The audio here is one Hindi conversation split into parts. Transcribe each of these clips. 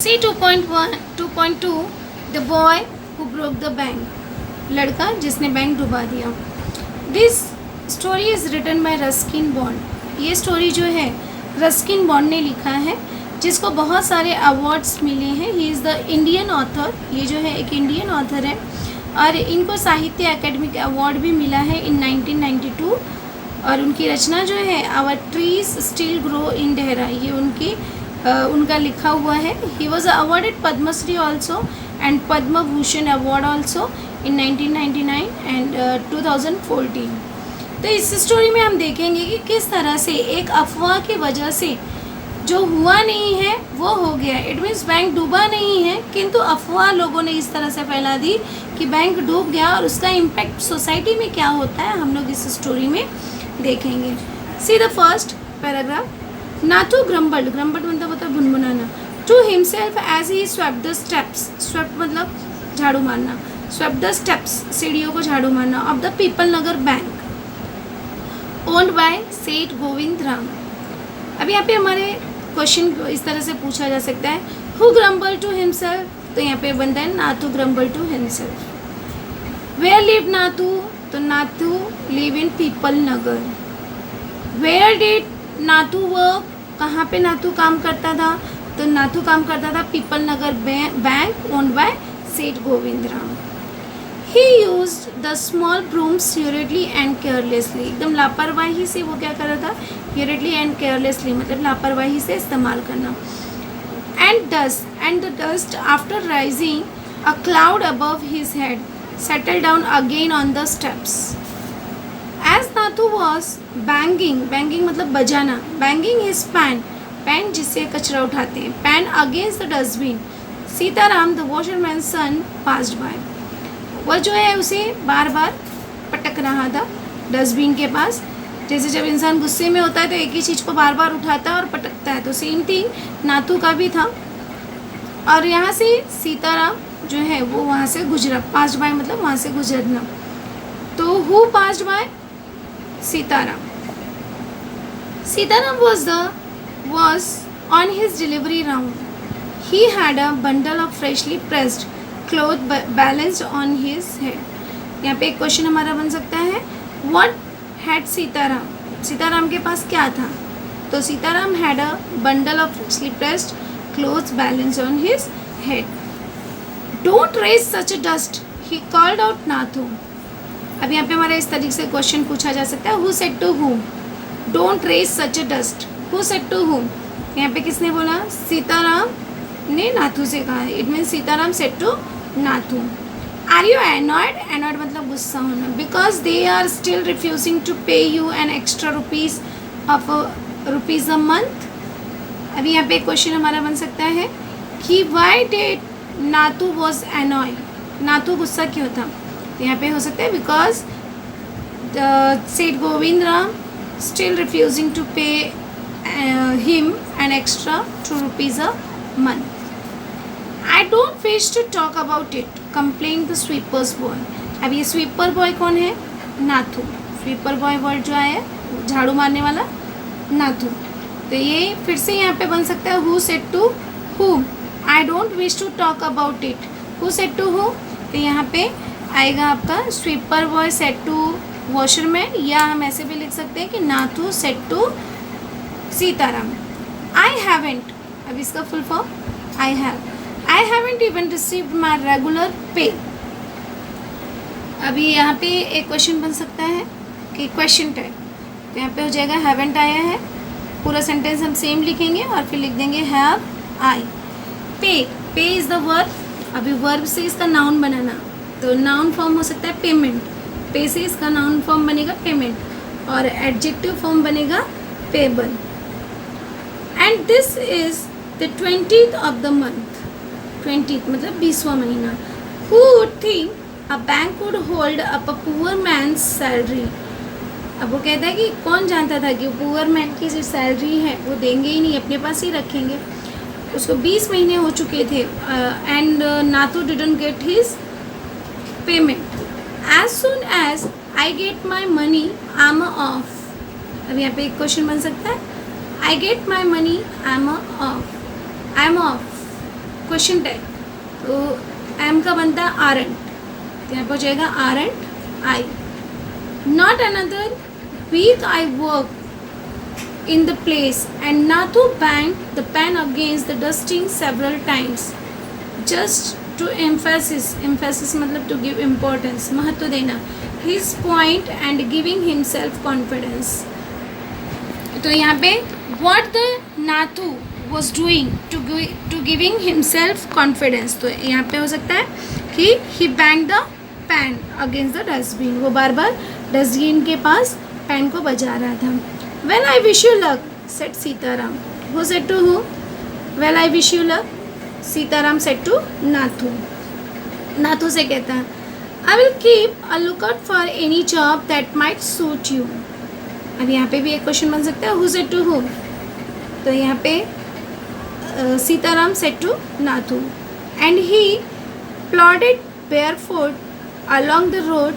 See 2.1 2.2 The boy who broke the bank. लड़का जिसने बैंक डुबा दिया. This story is written by Ruskin bond. ये स्टोरी जो है रस्किन बॉन्ड ने लिखा है, जिसको बहुत सारे अवार्ड्स मिले हैं. He is the Indian author. ये जो है एक इंडियन ऑथर है और इनको साहित्य अकेडमी अवार्ड भी मिला है इन 1992. और उनकी रचना जो है our trees still grow in Dehra, ये उनका लिखा हुआ है. He was awarded Padmashri also and Padma Bhushan award also in 1999 and 2014. तो इस स्टोरी में हम देखेंगे कि किस तरह से एक अफवाह की वजह से जो हुआ नहीं है वो हो गया. इट मीन्स बैंक डूबा नहीं है, किंतु अफवाह लोगों ने इस तरह से फैला दी कि बैंक डूब गया और उसका इम्पैक्ट सोसाइटी में क्या होता है, हम लोग इस स्टोरी में देखेंगे. See the first paragraph. Nathu grumbled मतलब होता है भुनभुनाना. To himself as he swept the steps. Swept मतलब झाड़ू मारना. स्वेप्ट द स्टेप्स सीढ़ियों को झाड़ू मारना of the people Nagar bank owned by Seth Govind Ram. अब यहाँ पे हमारे क्वेश्चन इस तरह से पूछा जा सकता है, हु ग्रम्बल टू हिमसेल्फ. तो यहाँ पे बनता है Nathu grumble to himself. Where live Nathu. तो Nathu live in Peepal Nagar. Where did Nathu work. कहाँ पे नाथू काम करता था. तो नाथू काम करता था Peepal Nagar bank owned by Seth Govind Ram. He used the small brooms hurriedly and carelessly. एकदम लापरवाही से वो क्या कर रहा था, ह्यूरिडली एंड केयरलेसली मतलब लापरवाही से इस्तेमाल करना. And the dust after rising a cloud above his head settle down again on the steps. As Nathu was banging मतलब बजाना, बैंगिंग हिज पैन जिससे कचरा उठाते हैं, pan against the dustbin. Sitaram the washerman son passed by. वह जो है उसे बार बार पटक रहा था डस्टबिन के पास. जैसे जब इंसान गुस्से में होता है तो एक ही चीज़ को बार बार उठाता है और पटकता है, तो सेम थिंग नाथू का भी था. और यहाँ से सीताराम जो है वो वहाँ से गुजरा. पास्ड बाय मतलब वहाँ से गुजरना. तो who passed by. Sitaram. Sitaram was on his delivery round. He had a bundle of freshly pressed cloth balanced on his head. यहाँ पे एक क्वेश्चन हमारा बन सकता है, What had Sitaram? सीताराम के पास क्या था. तो Sitaram had a bundle of freshly pressed clothes balanced on his head. Don't raise such a dust, he called out Nathu. अब यहाँ पे हमारा इस तरीके से क्वेश्चन पूछा जा सकता है, Who said to whom? Don't raise such a dust. Who said to whom? यहाँ पे किसने बोला, सीताराम ने नाथू से कहा. It mean Sitaram said to Nathu. Are you annoyed? annoyed मतलब गुस्सा होना. Because they are still refusing to pay you an extra rupees a month. अभी यहाँ पे क्वेश्चन हमारा बन सकता है कि why did Nathu was annoyed. Nathu गुस्सा क्यों था. यहाँ पे हो सकता है बिकॉज सेठ Govind Ram still refusing to pay him an extra 2 rupees a month. I don't wish to talk about it, complained the sweeper's boy. अब ये स्वीपर बॉय कौन है, नाथू. स्वीपर बॉय वर्ड जो आया झाड़ू मारने वाला नाथू. तो ये फिर से यहाँ पे बन सकता है who said to whom. I don't wish to talk about it. Who said to who. तो यहाँ पे आएगा आपका sweeper boy said to washerman, या हम ऐसे भी लिख सकते हैं कि Nathu said to Sitaram. I haven't. अब इसका full form I haven't even received my regular pay. अभी यहाँ पे एक क्वेश्चन बन सकता है कि क्वेश्चन टैग. तो यहाँ पे हो जाएगा हैवेंट आया है, पूरा सेंटेंस हम सेम लिखेंगे और फिर लिख देंगे हैव आई. पे इज़ द वर्ब. अभी वर्ब से इसका नाउन बनाना, तो नाउन फॉर्म हो सकता है पेमेंट. पे से इसका नाउन फॉर्म बनेगा पेमेंट और एडजेक्टिव फॉर्म बनेगा payable. And this is the 20th of the month. 20th मतलब 20वां महीना. Who would think a bank would hold up a poor man's salary. अब वो कहता है कि कौन जानता था कि पुअर मैन की जो सैलरी है वो देंगे ही नहीं, अपने पास ही रखेंगे. उसको 20 महीने हो चुके थे and Nathu didn't get his payment. As soon as I get my money, I'm off. अब यहाँ पे एक क्वेश्चन बन सकता है, I get my money, I'm off. Question tag, तो एम का बनता है आरंट, तो यहाँ पर हो जाएगा aren't I. Not another week I work in the place and Nathu banged the pen against the dusting several times just to emphasis मतलब to give importance, महत्व देना, his point and giving himself confidence. तो यहाँ पे what the Nathu was doing to giving himself confidence, तो यहाँ पे हो सकता है कि he banged the pen against the dustbin, वो बार बार डस्टबिन के पास पेन को बजा रहा था. Well, I wish you luck, said Sitaram. Who said to who? Well, I wish you luck. Sitaram said to Nathu. Nathu से कहता है, I will keep a lookout for any job that might suit you. अब यहाँ पे भी एक क्वेश्चन बन सकता है, who said to who? तो यहाँ पे Sitaram said to Nathu. And he plodded barefoot along the road,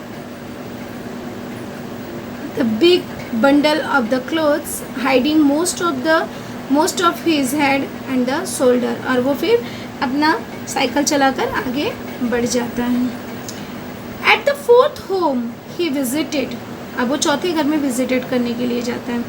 the big bundle of the clothes hiding most of his head and the shoulder, और वो फिर अपना साइकिल चलाकर आगे बढ़ जाता है. At the fourth home he visited, अब वो चौथे घर में विजिटेड करने के लिए जाता है.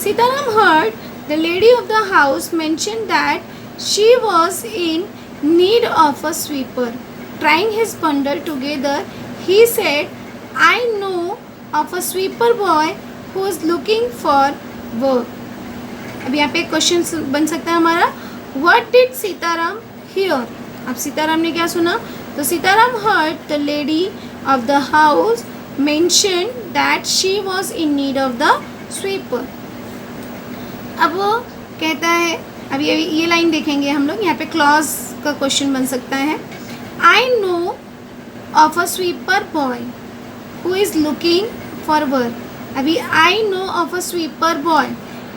Sitaram heard the lady of the house mention that she was in need of a sweeper. Trying his bundle together, he said, I know of a sweeper boy who is looking for work. अब यहाँ पे क्वेश्चन बन सकता है हमारा, what did Sitaram hear? अब सीताराम ने क्या सुना? तो Sitaram heard the lady of the house mention that she was in need of the sweeper. अब वो कहता है, अब ये लाइन देखेंगे हम लोग, यहाँ पे क्लॉज का क्वेश्चन बन सकता है. I know of a sweeper boy who is looking for work. अभी I know of a sweeper boy,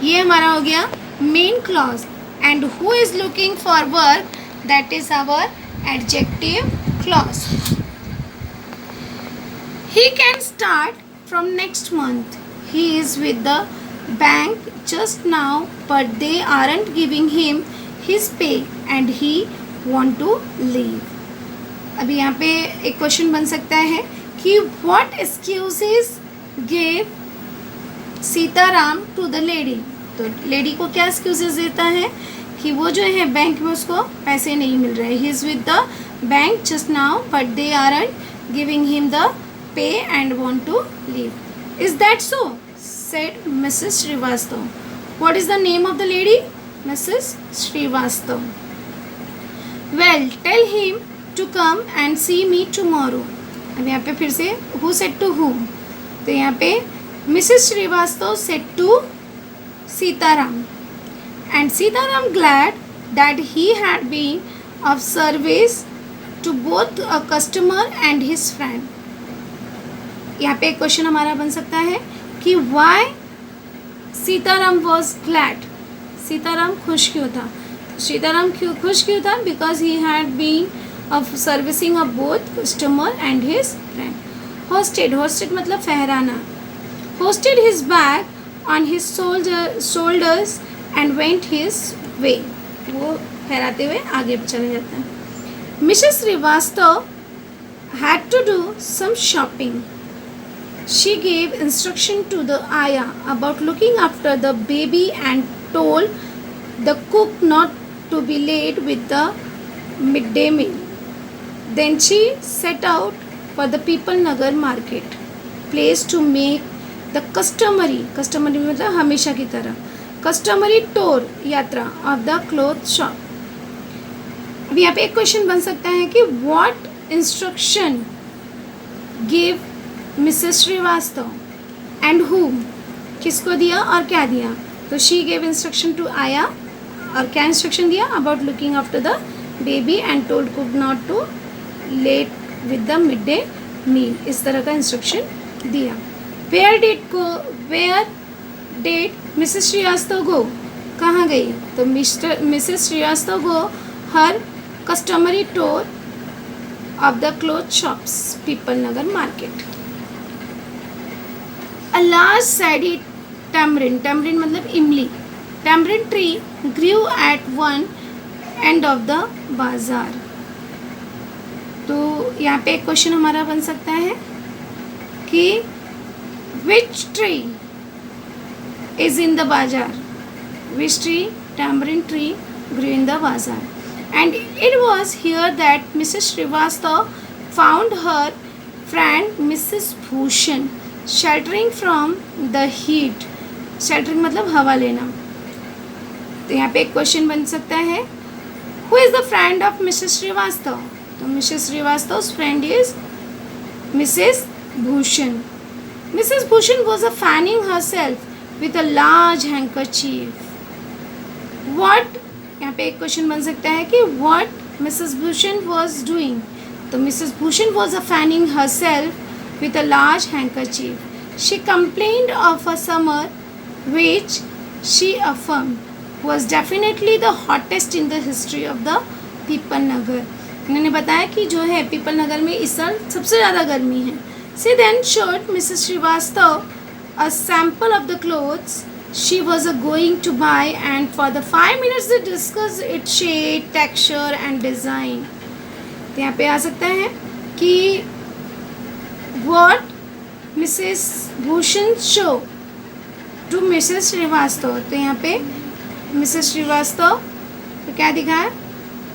ये हमारा हो गया main clause, and who is looking for work, that is our adjective clause. He can start from next month. He is with the bank just now but they aren't giving him his pay and he want to leave. अभी यहाँ पे एक क्वेश्चन बन सकता है कि what excuses gave Sitaram to the lady. तो लेडी को क्या एक्सक्यूजेस देता है कि वो जो है बैंक में उसको पैसे नहीं मिल रहे. He is with the bank just now but they aren't giving him the pay and want to leave. Is that so? Said Mrs Srivastava. What is the name of the lady? Mrs Srivastava. Well, tell him to come and see me tomorrow. अब यहाँ पे फिर से हु सेड टू हु, तो यहाँ पे Mrs. Srivastav said to Sitaram, and Sitaram glad that he had been of service to both a customer and his friend. यहाँ पे एक क्वेश्चन हमारा बन सकता है कि why Sitaram was glad. Sitaram खुश क्यों था? सीताराम खुश क्यों था? Because he had been of servicing of both customer and his friend. Hoisted मतलब फहराना. Hoisted his bag on his shoulders and went his way. वो फहराते हुए आगे चला जाता है. Mrs. Srivastav had to do some shopping. She gave instruction to the ayah about looking after the baby and told the cook not to be late with the midday meal. Then she set out for the People Nagar market place to make the customary मतलब हमेशा की तरह customary tour यात्रा of the cloth shop. अब यहाँ पे एक क्वेश्चन बन सकता है कि what instruction gave Mrs. Srivastav and whom, किसको दिया और क्या दिया? तो she gave instruction to Aya, और क्या इंस्ट्रक्शन दिया? about looking after the baby and told cook not to late with the midday meal. इस तरह का इंस्ट्रक्शन दिया. Where did Mrs. Srivastav go? कहाँ गई? तो Mrs. Srivastav go her customary tour of the cloth shops, People Nagar market. A large shady tamarind मतलब इमली. Tamarind tree grew at one end of the बाजार। तो यहाँ पे एक क्वेश्चन हमारा बन सकता है कि which tree is in the bazaar, which tree, tamarind tree, grew in the bazaar. And it was here that Mrs. Srivastava found her friend Mrs. Bhushan sheltering from the heat. Sheltering मतलब हवा लेना। तो यहाँ पे एक क्वेश्चन बन सकता है, Who is the friend of Mrs. Srivastava? तो Mrs. Srivastava's friend is Mrs. Bhushan. Mrs. Bhushan was fanning herself with a large handkerchief. What, यहाँ पे एक क्वेश्चन बन सकता है कि what Mrs. Bhushan was doing? तो Mrs. Bhushan was fanning herself with a large handkerchief. She complained of a summer which she affirmed was definitely the hottest in the history of the Peepal Nagar. इन्होंने बताया कि जो है पीपल नगर में इस साल सबसे ज़्यादा गर्मी है। She then showed Mrs. Srivastava a sample of the clothes she was going to buy, and for the 5 minutes they discussed its shade, texture and design. तो यहाँ पे आ सकता है कि what Mrs. Bhushan show to Mrs. Srivastava। तो यहाँ पे Mrs. Srivastava तो क्या दिखाया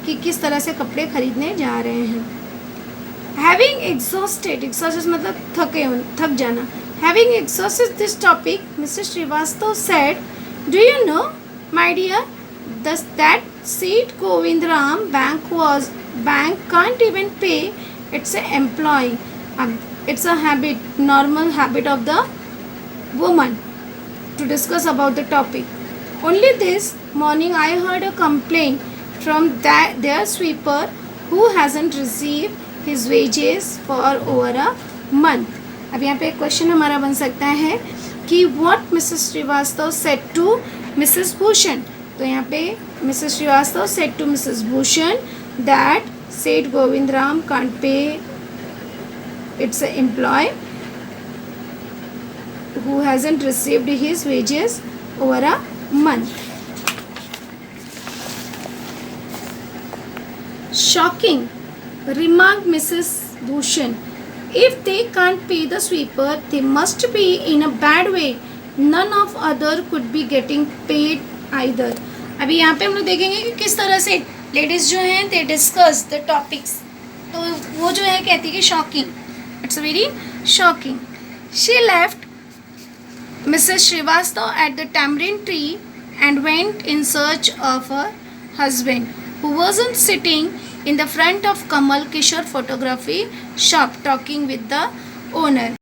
कि किस तरह से कपड़े खरीदने जा रहे हैं। Having exhausted मतलब थक जाना। Having exhausted this topic, Mrs. Srivastava said, "Do you know, my dear, that Seth Govindram bank can't even pay its employee. It's a habit, normal habit of the woman to discuss about the topic. Only this morning I heard a complaint from their sweeper who hasn't received his wages for over a month." अब यहाँ पे एक क्वेश्चन हमारा बन सकता है कि what Mrs. Srivastava said to Mrs. Bhushan। तो यहाँ पे Mrs. Srivastava said to Mrs. Bhushan that Seth Govindram can't pay its employee who hasn't received his wages over a month. Shocking, remarked Mrs. Bhushan. If they can't pay the sweeper, they must be in a bad way. None of other could be getting paid either. अभी यहाँ पे हम लोग देखेंगे कि किस तरह से लेडीज़ जो हैं they discuss the topics. तो वो जो है कहती है कि shocking. It's very shocking. She left Mrs. Srivastava at the tamarind tree and went in search of her husband, who wasn't sitting in the front of Kamal Kishore photography shop talking with the owner.